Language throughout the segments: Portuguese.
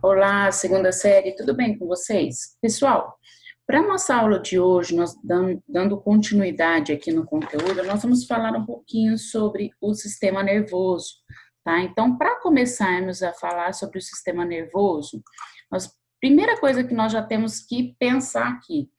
Olá, segunda série, tudo bem com vocês? Pessoal, para a nossa aula de hoje, nós dando continuidade aqui no conteúdo, nós vamos falar um pouquinho sobre o sistema nervoso, tá? Então, para começarmos a falar sobre o sistema nervoso, primeira coisa que nós já temos que pensar aqui,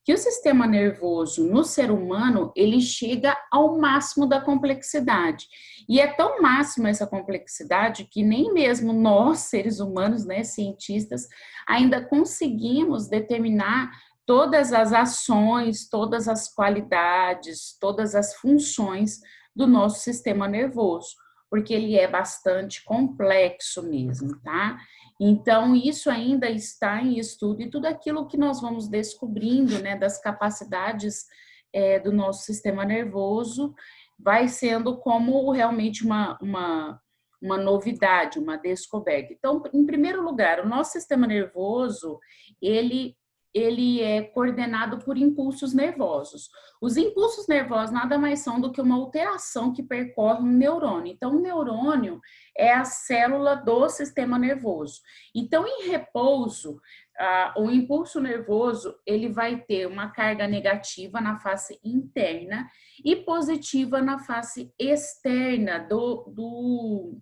que o sistema nervoso no ser humano, ele chega ao máximo da complexidade. E é tão máxima essa complexidade que nem mesmo nós, seres humanos, né, cientistas, ainda conseguimos determinar todas as ações, todas as qualidades, todas as funções do nosso sistema nervoso, porque ele é bastante complexo mesmo, tá? Então, isso ainda está em estudo e tudo aquilo que nós vamos descobrindo, né, das capacidades do nosso sistema nervoso, vai sendo como realmente uma novidade, uma descoberta. Então, em primeiro lugar, o nosso sistema nervoso, ele é coordenado por impulsos nervosos. Os impulsos nervosos nada mais são do que uma alteração que percorre um neurônio. Então, o neurônio é a célula do sistema nervoso. Então, em repouso, o impulso nervoso ele vai ter uma carga negativa na face interna e positiva na face externa do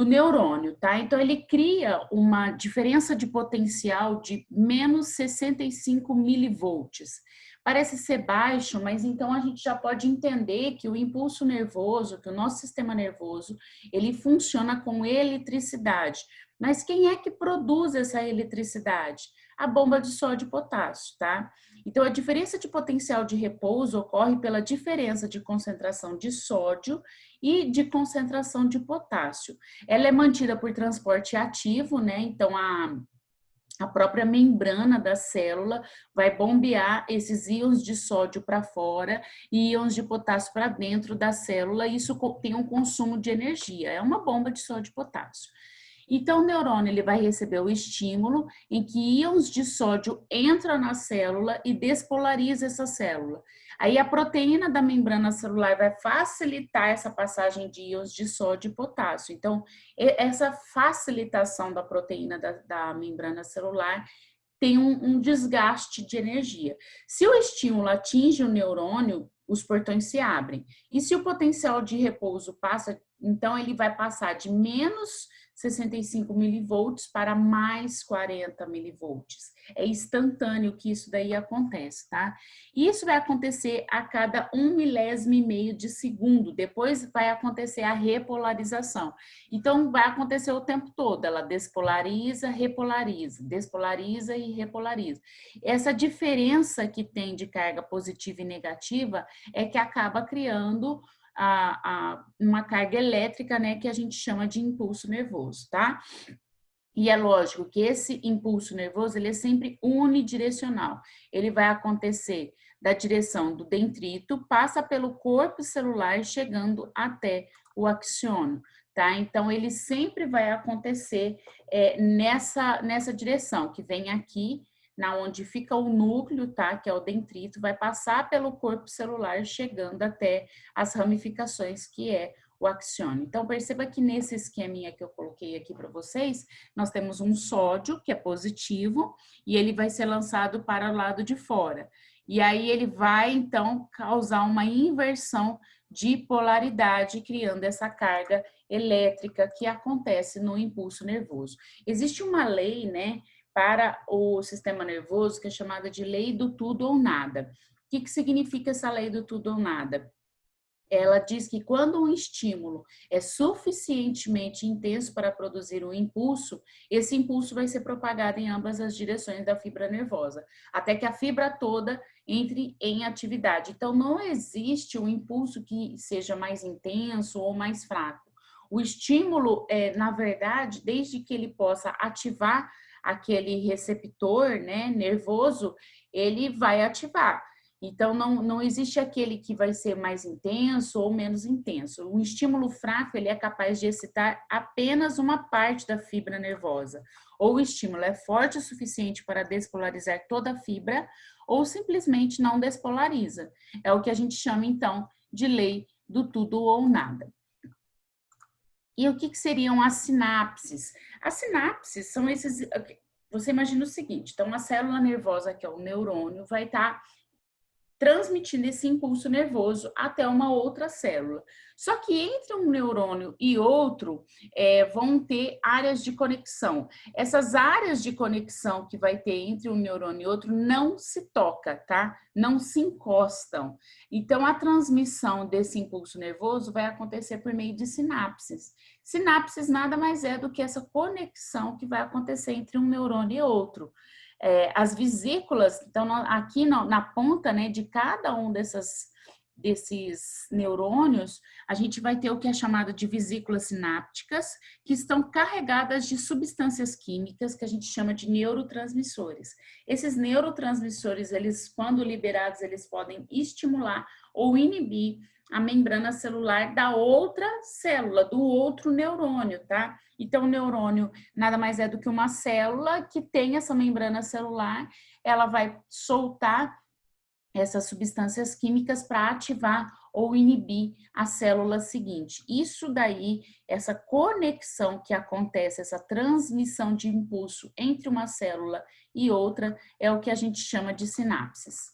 neurônio, tá? Então, ele cria uma diferença de potencial de menos 65 milivolts. Parece ser baixo, mas então a gente já pode entender que o impulso nervoso, que o nosso sistema nervoso, ele funciona com eletricidade. Mas quem é que produz essa eletricidade? A bomba de sódio e potássio, tá? Então, a diferença de potencial de repouso ocorre pela diferença de concentração de sódio e de concentração de potássio. Ela é mantida por transporte ativo, né? Então, a própria membrana da célula vai bombear esses íons de sódio para fora e íons de potássio para dentro da célula, e isso tem um consumo de energia, é uma bomba de sódio e potássio. Então, o neurônio ele vai receber o estímulo em que íons de sódio entram na célula e despolariza essa célula. Aí a proteína da membrana celular vai facilitar essa passagem de íons de sódio e potássio. Então, essa facilitação da proteína da membrana celular tem um desgaste de energia. Se o estímulo atinge o neurônio, os portões se abrem. E se o potencial de repouso passa, então ele vai passar de menos 65 milivolts para mais 40 milivolts. É instantâneo que isso daí acontece, tá? E isso vai acontecer a cada 1 milésimo e meio de segundo. Depois vai acontecer a repolarização. Então, vai acontecer o tempo todo. Ela despolariza, repolariza, despolariza e repolariza. Essa diferença que tem de carga positiva e negativa é que acaba criando uma carga elétrica, né, que a gente chama de impulso nervoso, tá? E é lógico que esse impulso nervoso, ele é sempre unidirecional. Ele vai acontecer da direção do dendrito, passa pelo corpo celular, chegando até o axônio, tá? Então, ele sempre vai acontecer nessa direção, que vem aqui, na onde fica o núcleo, tá? Que é o dendrito, vai passar pelo corpo celular, chegando até as ramificações, que é o axônio. Então, perceba que nesse esqueminha que eu coloquei aqui para vocês, nós temos um sódio, que é positivo, e ele vai ser lançado para o lado de fora. E aí ele vai, então, causar uma inversão de polaridade, criando essa carga elétrica que acontece no impulso nervoso. Existe uma lei, né, para o sistema nervoso que é chamada de lei do tudo ou nada. O que significa essa lei do tudo ou nada? Ela diz que quando um estímulo é suficientemente intenso para produzir um impulso, esse impulso vai ser propagado em ambas as direções da fibra nervosa, até que a fibra toda entre em atividade. Então, não existe um impulso que seja mais intenso ou mais fraco. O estímulo, na verdade, desde que ele possa ativar aquele receptor, né, nervoso, ele vai ativar. Então, não existe aquele que vai ser mais intenso ou menos intenso. Um estímulo fraco, ele é capaz de excitar apenas uma parte da fibra nervosa. Ou o estímulo é forte o suficiente para despolarizar toda a fibra, ou simplesmente não despolariza. É o que a gente chama, então, de lei do tudo ou nada. E o que seriam as sinapses? As sinapses são esses... Você imagina o seguinte, então a célula nervosa, que é o neurônio, vai estar transmitindo esse impulso nervoso até uma outra célula. Só que entre um neurônio e outro, vão ter áreas de conexão. Essas áreas de conexão que vai ter entre um neurônio e outro não se toca, tá? Não se encostam. Então, a transmissão desse impulso nervoso vai acontecer por meio de sinapses. Sinapses nada mais é do que essa conexão que vai acontecer entre um neurônio e outro. As vesículas, então aqui na ponta, né, de cada um desses neurônios, a gente vai ter o que é chamado de vesículas sinápticas, que estão carregadas de substâncias químicas que a gente chama de neurotransmissores. Esses neurotransmissores, eles, quando liberados, eles podem estimular ou inibir a membrana celular da outra célula, do outro neurônio, tá? Então, o neurônio nada mais é do que uma célula que tem essa membrana celular, ela vai soltar essas substâncias químicas para ativar ou inibir a célula seguinte. Isso daí, essa conexão que acontece, essa transmissão de impulso entre uma célula e outra, é o que a gente chama de sinapses.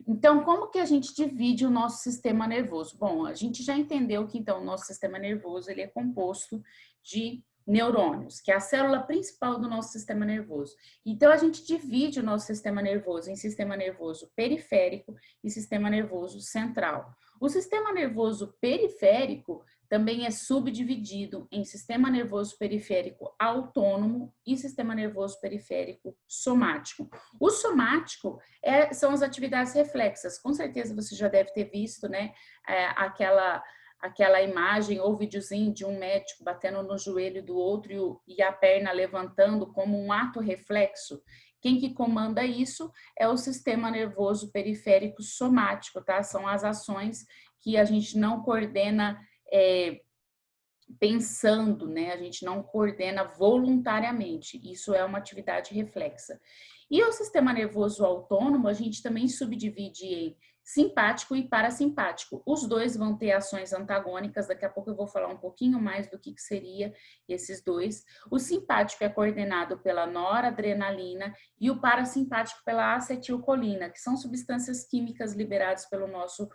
Então, como que a gente divide o nosso sistema nervoso? Bom, a gente já entendeu que, então, o nosso sistema nervoso, ele é composto de neurônios, que é a célula principal do nosso sistema nervoso. Então, a gente divide o nosso sistema nervoso em sistema nervoso periférico e sistema nervoso central. O sistema nervoso periférico também é subdividido em sistema nervoso periférico autônomo e sistema nervoso periférico somático. O somático são as atividades reflexas. Com certeza você já deve ter visto, né, aquela imagem ou videozinho de um médico batendo no joelho do outro e a perna levantando como um ato reflexo. Quem que comanda isso é o sistema nervoso periférico somático, tá? São as ações que a gente não coordena pensando, né? A gente não coordena voluntariamente. Isso é uma atividade reflexa. E o sistema nervoso autônomo, a gente também subdivide em simpático e parasimpático. Os dois vão ter ações antagônicas, daqui a pouco eu vou falar um pouquinho mais do que seria esses dois. O simpático é coordenado pela noradrenalina e o parasimpático pela acetilcolina, que são substâncias químicas liberadas pelo nosso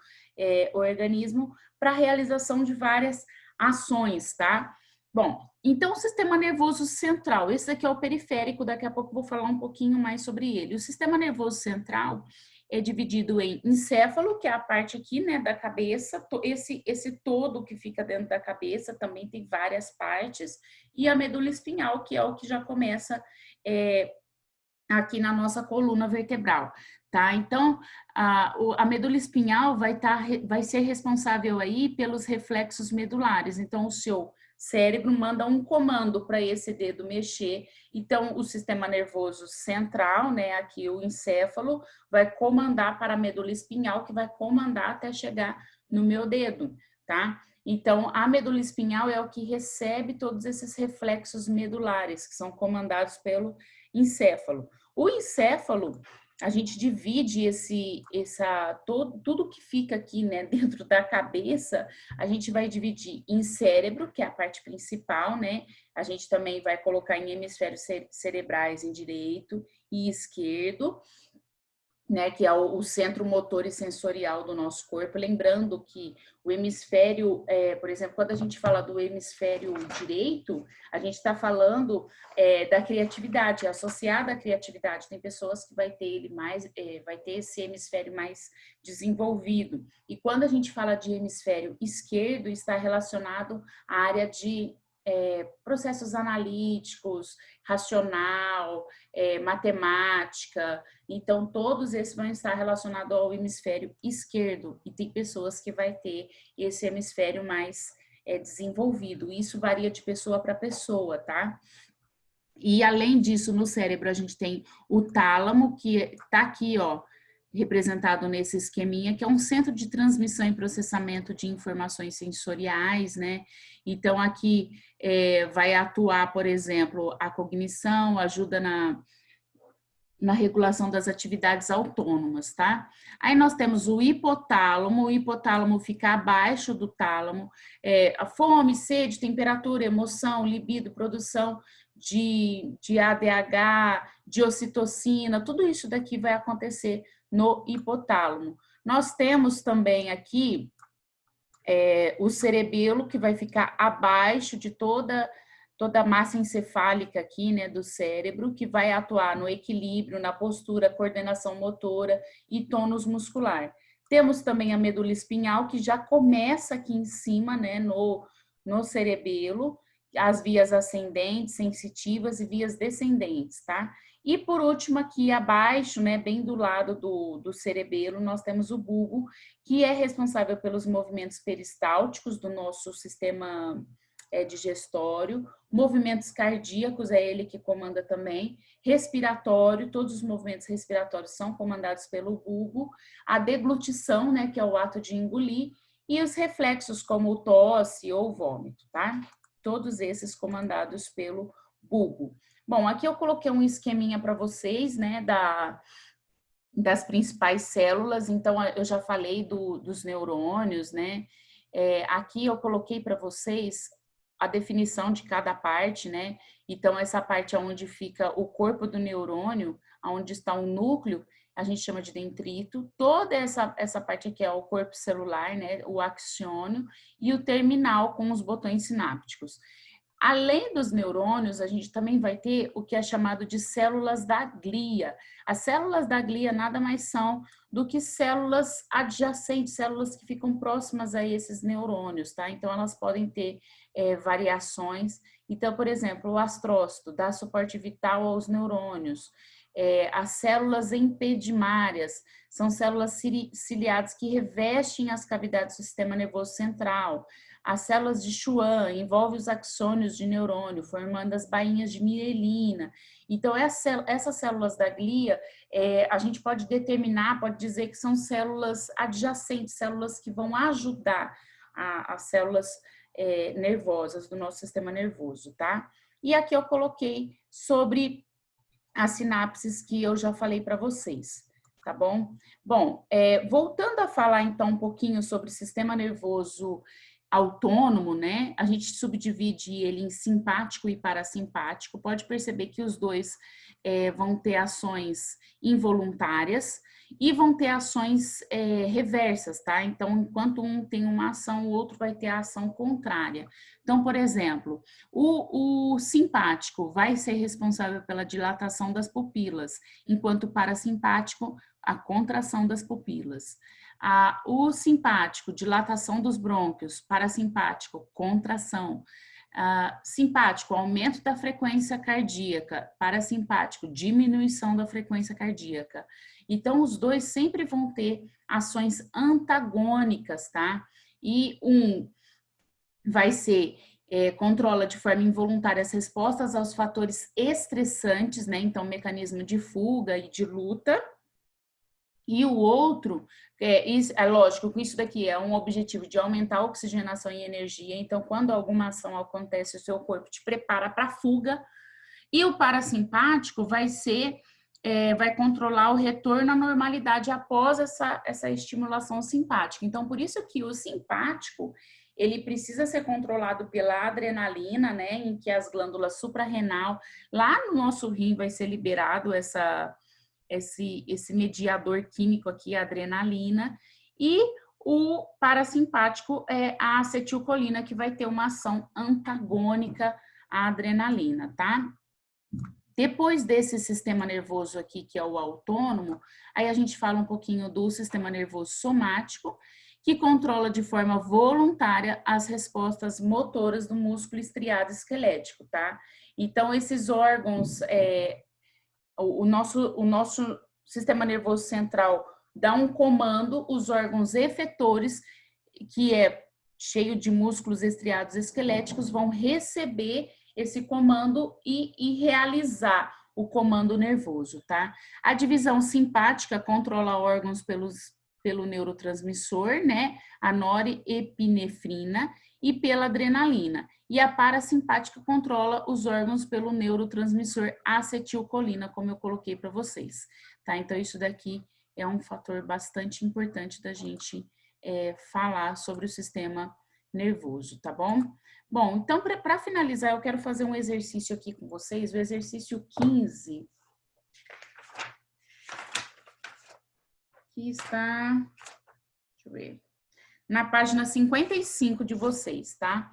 organismo para a realização de várias ações, tá? Bom, então o sistema nervoso central, esse aqui é o periférico, daqui a pouco eu vou falar um pouquinho mais sobre ele. O sistema nervoso central é dividido em encéfalo, que é a parte aqui, né, da cabeça, esse todo que fica dentro da cabeça, também tem várias partes, e a medula espinhal, que é o que já começa aqui na nossa coluna vertebral, tá? Então, a medula espinhal vai ser responsável aí pelos reflexos medulares. Então, o seu cérebro manda um comando para esse dedo mexer. Então, o sistema nervoso central, né, aqui o encéfalo, vai comandar para a medula espinhal, que vai comandar até chegar no meu dedo, tá? Então, a medula espinhal é o que recebe todos esses reflexos medulares, que são comandados pelo encéfalo. O encéfalo, a gente divide tudo que fica aqui, né, dentro da cabeça, a gente vai dividir em cérebro, que é a parte principal, né? A gente também vai colocar em hemisférios cerebrais em direito e esquerdo, né, que é o centro motor e sensorial do nosso corpo. Lembrando que o hemisfério, por exemplo, quando a gente fala do hemisfério direito, a gente está falando da criatividade, associada à criatividade. Tem pessoas que vai ter vai ter esse hemisfério mais desenvolvido. E quando a gente fala de hemisfério esquerdo, está relacionado à área de processos analíticos, racional, matemática. Então, todos esses vão estar relacionados ao hemisfério esquerdo. E tem pessoas que vai ter esse hemisfério mais desenvolvido. Isso varia de pessoa para pessoa, tá? E, além disso, no cérebro, a gente tem o tálamo, que está aqui, ó, representado nesse esqueminha, que é um centro de transmissão e processamento de informações sensoriais, né? Então, aqui vai atuar, por exemplo, a cognição, ajuda na regulação das atividades autônomas, tá? Aí nós temos o hipotálamo fica abaixo do tálamo, a fome, sede, temperatura, emoção, libido, produção de ADH, de ocitocina, tudo isso daqui vai acontecer no hipotálamo. Nós temos também aqui o cerebelo, que vai ficar abaixo de toda a massa encefálica aqui, né, do cérebro, que vai atuar no equilíbrio, na postura, coordenação motora e tônus muscular. Temos também a medula espinhal, que já começa aqui em cima, né, no cerebelo, as vias ascendentes, sensitivas e vias descendentes, tá? E por último, aqui abaixo, né, bem do lado do cerebelo, nós temos o bulbo, que é responsável pelos movimentos peristálticos do nosso sistema digestório, movimentos cardíacos, é ele que comanda também, respiratório, todos os movimentos respiratórios são comandados pelo bulbo, a deglutição, né, que é o ato de engolir, e os reflexos, como o tosse ou vômito, tá? Todos esses comandados pelo bulbo. Bom, aqui eu coloquei um esqueminha para vocês, né, das principais células. Então, eu já falei dos neurônios, né? Aqui eu coloquei para vocês a definição de cada parte, né? Então, essa parte é onde fica o corpo do neurônio, onde está o núcleo, a gente chama de dendrito. Toda essa parte aqui é o corpo celular, né? O axônio, e o terminal com os botões sinápticos. Além dos neurônios, a gente também vai ter o que é chamado de células da glia. As células da glia nada mais são do que células adjacentes, células que ficam próximas a esses neurônios, tá? Então, elas podem ter variações. Então, por exemplo, o astrócito dá suporte vital aos neurônios. As células empedimárias são células ciliadas que revestem as cavidades do sistema nervoso central. As células de Schwann envolvem os axônios de neurônio, formando as bainhas de mielina. Então, essas células da glia, a gente pode determinar, pode dizer que são células adjacentes, células que vão ajudar as células nervosas do nosso sistema nervoso, tá? E aqui eu coloquei sobre as sinapses que eu já falei para vocês, tá bom? Bom, voltando a falar então um pouquinho sobre o sistema nervoso autônomo, né? A gente subdivide ele em simpático e parasimpático. Pode perceber que os dois vão ter ações involuntárias e vão ter ações reversas, tá? Então, enquanto um tem uma ação, o outro vai ter a ação contrária. Então, por exemplo, o simpático vai ser responsável pela dilatação das pupilas, enquanto o parasimpático, a contração das pupilas. O simpático, dilatação dos brônquios, parasimpático, contração. Simpático, aumento da frequência cardíaca, parasimpático, diminuição da frequência cardíaca. Então, os dois sempre vão ter ações antagônicas, tá? E um vai ser, controla de forma involuntária as respostas aos fatores estressantes, né? Então, mecanismo de fuga e de luta. E o outro, lógico que isso daqui é um objetivo de aumentar a oxigenação e energia, então quando alguma ação acontece, o seu corpo te prepara para a fuga, e o parasimpático vai controlar o retorno à normalidade após essa estimulação simpática. Então, por isso que o simpático, ele precisa ser controlado pela adrenalina, né, em que as glândulas suprarrenal, lá no nosso rim vai ser liberado esse mediador químico aqui, a adrenalina, e o parasimpático é a acetilcolina, que vai ter uma ação antagônica à adrenalina, tá? Depois desse sistema nervoso aqui, que é o autônomo, aí a gente fala um pouquinho do sistema nervoso somático, que controla de forma voluntária as respostas motoras do músculo estriado esquelético, tá? Então, esses órgãos, o nosso sistema nervoso central dá um comando, os órgãos efetores, que é cheio de músculos estriados esqueléticos, vão receber esse comando e realizar o comando nervoso, tá? A divisão simpática controla órgãos pelo neurotransmissor, né? A norepinefrina, e pela adrenalina. E a parasimpática controla os órgãos pelo neurotransmissor acetilcolina, como eu coloquei para vocês, tá? Então, isso daqui é um fator bastante importante da gente falar sobre o sistema nervoso, tá bom? Bom, então, para finalizar, eu quero fazer um exercício aqui com vocês, o exercício 15, que está, deixa eu ver, na página 55 de vocês, tá?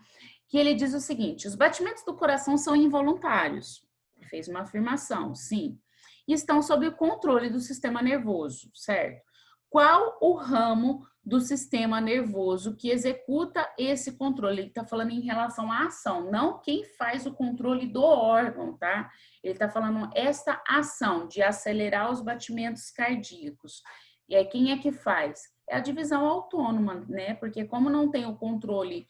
Que ele diz o seguinte: os batimentos do coração são involuntários. Ele fez uma afirmação, sim. E estão sob o controle do sistema nervoso, certo? Qual o ramo do sistema nervoso que executa esse controle? Ele está falando em relação à ação, não quem faz o controle do órgão, tá? Ele está falando esta ação de acelerar os batimentos cardíacos. E aí, quem é que faz? É a divisão autônoma, né? Porque como não tem o controle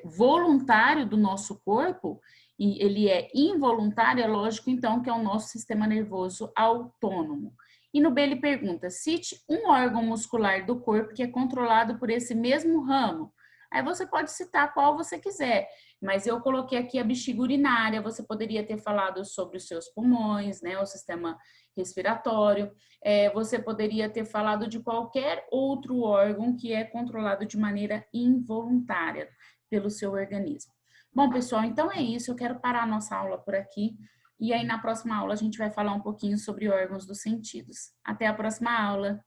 voluntário do nosso corpo, e ele é involuntário, é lógico, então, que é o nosso sistema nervoso autônomo. E no B ele pergunta, cite um órgão muscular do corpo que é controlado por esse mesmo ramo. Aí você pode citar qual você quiser, mas eu coloquei aqui a bexiga urinária, você poderia ter falado sobre os seus pulmões, né, o sistema respiratório, você poderia ter falado de qualquer outro órgão que é controlado de maneira involuntária pelo seu organismo. Bom, pessoal, então é isso, eu quero parar a nossa aula por aqui, e aí na próxima aula a gente vai falar um pouquinho sobre órgãos dos sentidos. Até a próxima aula!